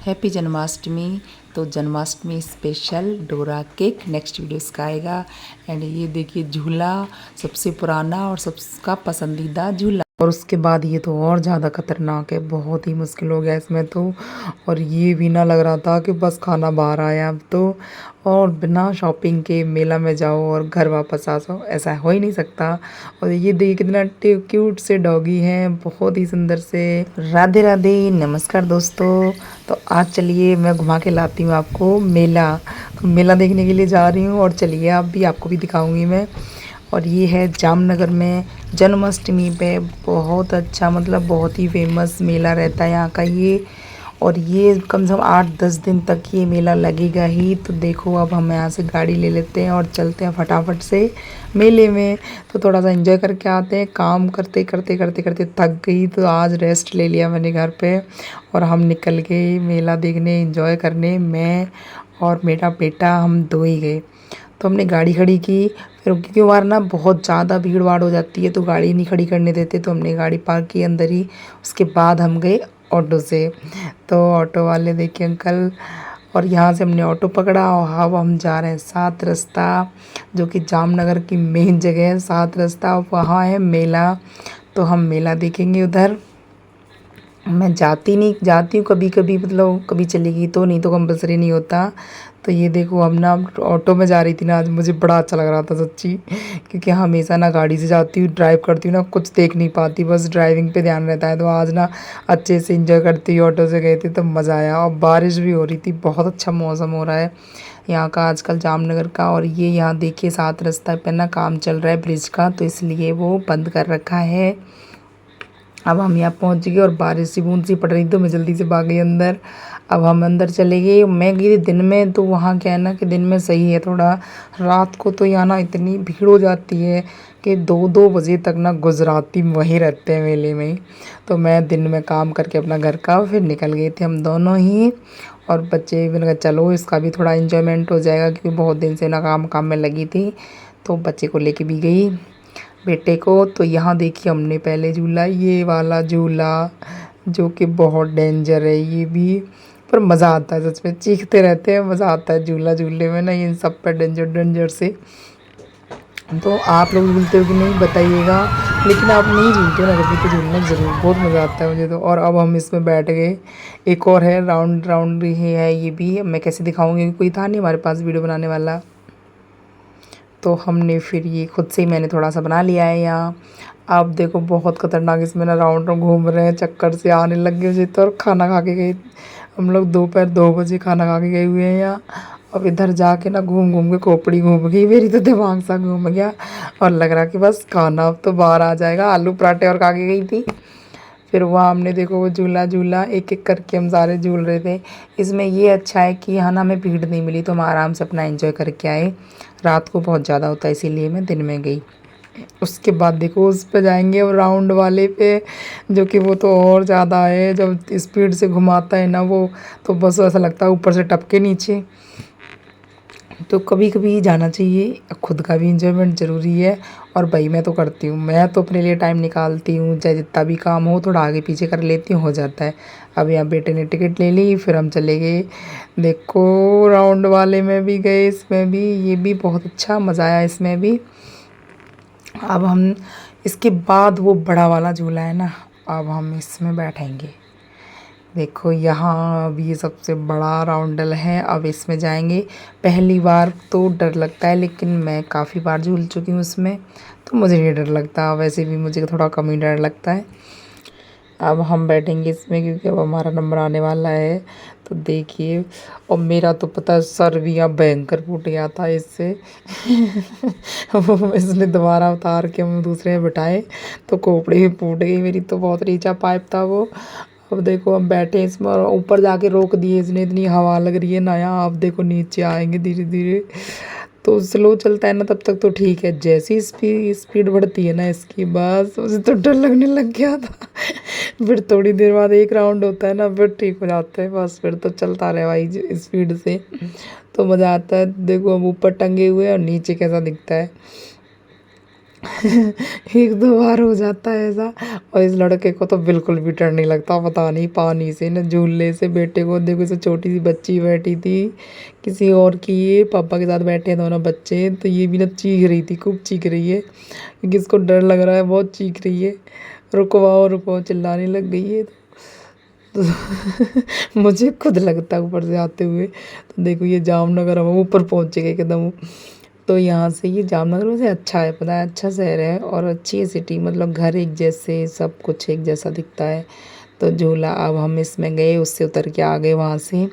Happy Janmashtami. तो Janmashtami special Dora cake next video इसका आएगा। एंड ये देखिए झूला, सबसे पुराना और सबका पसंदीदा झूला। और उसके बाद ये तो और ज़्यादा खतरनाक है, बहुत ही मुश्किल हो गया इसमें तो। और ये भी ना लग रहा था कि बस खाना बाहर आया अब तो। और बिना शॉपिंग के मेला में जाओ और घर वापस आ जाओ, ऐसा हो ही नहीं सकता। और ये देखिए कितना क्यूट से डॉगी हैं, बहुत ही सुंदर से। राधे राधे, नमस्कार दोस्तों। तो आज चलिए मैं घुमा के लाती हूँ आपको मेला। तो मेला देखने के लिए जा रही हूँ और चलिए आपको भी दिखाऊंगी मैं। और ये है जामनगर में जन्माष्टमी पे बहुत अच्छा, मतलब बहुत ही फेमस मेला रहता है यहाँ का ये। और ये कम से कम 8-10 दिन तक ये मेला लगेगा ही। तो देखो अब हम यहाँ से गाड़ी ले लेते हैं और चलते हैं फटाफट से मेले में। तो थोड़ा सा एंजॉय करके आते हैं। काम करते करते करते करते थक गई, तो आज रेस्ट ले लिया मैंने घर पे। और हम निकल गए मेला देखने, एंजॉय करने। मैं और मेरा बेटा हम दो ही गए। तो हमने गाड़ी खड़ी की, फिर क्योंकि वहाँ ना बहुत ज़्यादा भीड़ भाड़ हो जाती है तो गाड़ी नहीं खड़ी करने देते, तो हमने गाड़ी पार्क की अंदर ही। उसके बाद हम गए ऑटो से। तो ऑटो वाले देखे अंकल, और यहाँ से हमने ऑटो पकड़ा और अब हम जा रहे हैं सात रास्ता, जो कि जामनगर की मेन जगह है सात रास्ता। वहाँ है मेला, तो हम मेला देखेंगे उधर। मैं जाती हूँ कभी कभी, मतलब कभी चली गई तो, नहीं तो कंपलसरी नहीं होता। तो ये देखो हम ना ऑटो में जा रही थी ना, आज मुझे बड़ा अच्छा लग रहा था सच्ची। क्योंकि हमेशा ना गाड़ी से जाती हूँ, ड्राइव करती हूँ ना, कुछ देख नहीं पाती, बस ड्राइविंग पे ध्यान रहता है। तो आज ना अच्छे से इंजॉय करती हुई ऑटो से गए थे, तो मज़ा आया। और बारिश भी हो रही थी, बहुत अच्छा मौसम हो रहा है यहाँ का आजकल जामनगर का। और ये यहाँ देखिए सात रास्ता पे ना काम चल रहा है ब्रिज का, तो इसलिए वो बंद कर रखा है। अब हम यहाँ पहुँच गए और बारिश सी बूंद सी पड़ रही, तो मैं जल्दी से भाग गई अंदर। अब हम अंदर चले गए। मैं गई थी दिन में, तो वहाँ क्या है ना कि दिन में सही है थोड़ा। रात को तो यहाँ ना इतनी भीड़ हो जाती है कि 2-2 बजे तक ना गुजराती वहीं रहते हैं मेले में ही। तो मैं दिन में काम करके अपना घर का फिर निकल गए थे हम दोनों ही। और बच्चे भी लगा चलो इसका भी थोड़ा इन्जॉयमेंट हो जाएगा, क्योंकि बहुत दिन से ना काम काम में लगी थी। तो बच्चे को लेके भी गई, बेटे को। तो यहाँ देखिए हमने पहले झूला, ये वाला झूला, जो कि बहुत डेंजर है ये भी, पर मज़ा आता है सच में, चीखते रहते हैं, मज़ा आता है झूला झूलने में ना, इन सब पर डेंजर डेंजर से। तो आप लोग झूलते हो कि नहीं बताइएगा, लेकिन आप नहीं झूलते हो ना कभी, तो झूलना ज़रूर, बहुत मज़ा आता है मुझे तो। और अब हम इसमें बैठ गए। एक और है राउंड राउंड ही है ये भी, मैं कैसे दिखाऊंगी, कोई था नहीं हमारे पास वीडियो बनाने वाला। तो हमने फिर ये खुद से ही मैंने थोड़ा सा बना लिया है यहाँ। आप देखो बहुत खतरनाक इसमें ना राउंड राउंड घूम रहे हैं, चक्कर से आने लग गए मुझे तो। और खाना खा के गए हम लोग, दोपहर 2 बजे खाना खा के गए हुए हैं यहाँ। अब इधर जाके ना घूम घूम के खोपड़ी घूम गई मेरी, तो दिमाग सा घूम गया। और लग रहा कि बस खाना अब तो बाहर आ जाएगा। आलू पराठे और खा के गई थी। फिर वहाँ हमने देखो वो झूला झूला एक एक करके हम सारे झूल रहे थे। इसमें ये अच्छा है कि यहाँ ना हमें भीड़ नहीं मिली, तो हम आराम से अपना एंजॉय करके आए। रात को बहुत ज़्यादा होता है इसीलिए मैं दिन में गई। उसके बाद देखो उस पे जाएंगे और राउंड वाले पे, जो कि वो तो और ज़्यादा है, जब स्पीड से घुमाता है ना वो, तो बस ऐसा लगता है ऊपर से टपके नीचे। तो कभी कभी जाना चाहिए, खुद का भी इंजॉयमेंट ज़रूरी है। और भाई मैं तो करती हूँ, मैं तो अपने लिए टाइम निकालती हूँ, चाहे जितना भी काम हो थोड़ा आगे पीछे कर लेती हूँ, हो जाता है। अब यहाँ बेटे ने टिकट ले ली, फिर हम चले गए। देखो राउंड वाले में भी गए, इसमें भी, ये भी बहुत अच्छा मज़ा आया इसमें भी। अब हम इसके बाद वो बड़ा वाला झूला है ना, अब हम इसमें बैठेंगे। देखो यहाँ अब ये सबसे बड़ा राउंडल है, अब इसमें जाएंगे। पहली बार तो डर लगता है, लेकिन मैं काफ़ी बार झूल चुकी हूँ उसमें, तो मुझे नहीं डर लगता। वैसे भी मुझे थोड़ा कम ही डर लगता है। अब हम बैठेंगे इसमें, क्योंकि अब हमारा नंबर आने वाला है। तो देखिए, और मेरा तो पता है सर भी यहाँ भयंकर फूट गया था इससे। वो इसने दोबारा उतार के हम दूसरे में बिठाए, तो खोपड़ी भी फूट गई मेरी, तो बहुत नीचा पाइप था वो। अब देखो हम बैठे इसमें, और ऊपर जाके रोक दिए इसने, इतनी हवा लग रही है नया। अब देखो नीचे आएंगे धीरे धीरे। तो स्लो चलता है ना तब तक तो ठीक है, जैसी स्पीड बढ़ती है ना इसकी, बस मुझे तो डर लगने लग गया था। फिर थोड़ी देर बाद एक राउंड होता है ना, फिर ठीक हो जाता है, बस फिर तो चलता रहे भाई स्पीड से। तो मज़ा आता है। देखो हम ऊपर टंगे हुए हैं और नीचे कैसा दिखता है। एक दो बार हो जाता है ऐसा। और इस लड़के को तो बिल्कुल भी डर नहीं लगता, पता नहीं पानी से न झूलने से। बेटे को देखो, इसे छोटी सी बच्ची बैठी थी किसी और की, ये पापा के साथ बैठे हैं दोनों बच्चे, तो ये भी ना चीख रही थी, खूब चीख रही है क्योंकि इसको डर लग रहा है, बहुत चीख रही है, रुकवाओ रुको चिल्लाने लग गई है। तो मुझे खुद लगता है ऊपर से आते हुए। तो देखो ये जामनगर हम ऊपर पहुँच गए एकदम। तो यहाँ से ये जामनगर वैसे अच्छा है, पता है, अच्छा शहर है और अच्छी है सिटी, मतलब घर एक जैसे, सब कुछ एक जैसा दिखता है। तो झूला अब हम इसमें गए, उससे उतर के आ गए वहाँ से।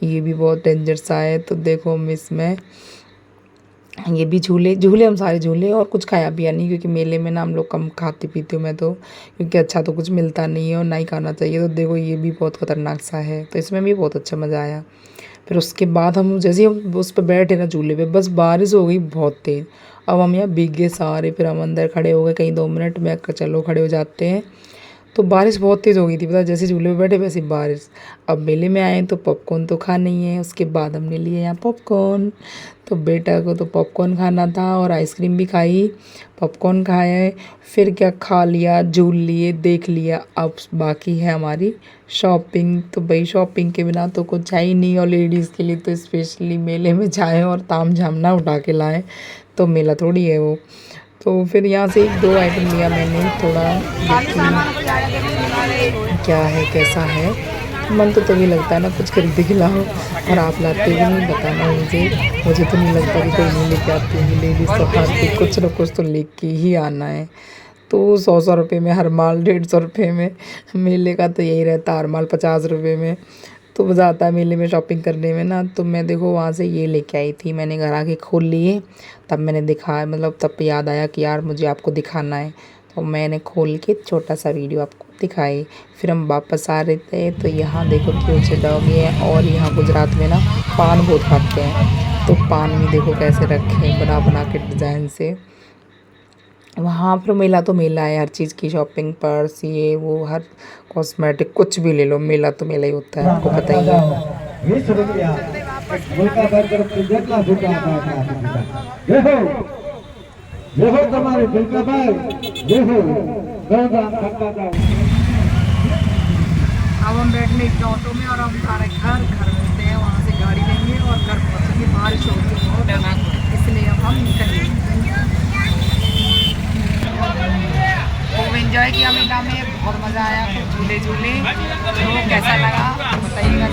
ये भी बहुत डेंजर सा है। तो देखो हम इसमें ये भी झूले झूले हम सारे झूले, और कुछ खाया पिया नहीं क्योंकि मेले में ना हम लोग कम खाते पीते हो, मैं तो, क्योंकि अच्छा तो कुछ मिलता नहीं है और ना ही खाना चाहिए। तो देखो ये भी बहुत खतरनाक सा है, तो इसमें भी बहुत अच्छा मज़ा आया। फिर उसके बाद हम जैसे ही हम उस पर बैठे ना झूले पे, बस बारिश हो गई बहुत तेज़। अब हम यहाँ भीग गए सारे, फिर हम अंदर खड़े हो गए कहीं 2 मिनट में, चलो खड़े हो जाते हैं। तो बारिश बहुत तेज़ हो गई थी, पता है, जैसे झूले पे बैठे वैसे बारिश। अब मेले में आए तो पॉपकॉर्न तो खाना ही है, उसके बाद हमने लिए यहाँ पॉपकॉर्न। तो बेटा को तो पॉपकॉर्न खाना था और आइसक्रीम भी खाई, पॉपकॉर्न खाए, फिर क्या खा लिया, झूल लिए, देख लिया। अब बाकी है हमारी शॉपिंग। तो भाई शॉपिंग के बिना तो कुछ है ही नहीं, और लेडीज़ के लिए तो स्पेशली मेले में जाएँ और ताम झाम ना उठा के लाएँ, तो मेला थोड़ी है वो। तो फिर यहाँ से 1-2 आइटम लिया मैंने, थोड़ा देखी क्या है कैसा है। मन तो तभी लगता है ना कुछ खरीद के लाओ, और आप लाते भी नहीं, बताना मुझे तो नहीं लगता कि कोई नहीं लेके आती होगी लेडीज़, तो हर कोई कुछ ना कुछ तो लेके ही आना है। तो 100 रुपये में हर माल, 150 रुपये में। मेले का तो यही रहता, हर माल 50 रुपये में। तो मज़ा आता है मेले में शॉपिंग करने में ना। तो मैं देखो वहाँ से ये लेके आई थी, मैंने घर आके खोल लिए, तब मैंने दिखाया, मतलब तब याद आया कि यार मुझे आपको दिखाना है, तो मैंने खोल के छोटा सा वीडियो आपको दिखाई। फिर हम वापस आ रहे थे, तो यहाँ देखो क्यूट डॉगी है, और यहाँ गुजरात में ना पान बहुत खाते हैं, तो पान भी देखो कैसे रखे हैं बना बना के डिज़ाइन से। वहाँ पर मेला तो मेला है, हर चीज़ की शॉपिंग, पर्स ये वो, हर कॉस्मेटिक कुछ भी ले लो, मेला तो मेला ही होता है, आपको पता ही है। अब हम बैठ लेंगे ऑटो में और हम सारे घर मिलते हैं, वहाँ से गाड़ी लेंगे और घर पहुँचेंगे। बारिश हो रही है बहुत, इसलिए अब हम निकलेंगे। खूब एंजॉय किया मेला में, बहुत मज़ा आया, खूब झूले, तो कैसा लगा बताइएगा।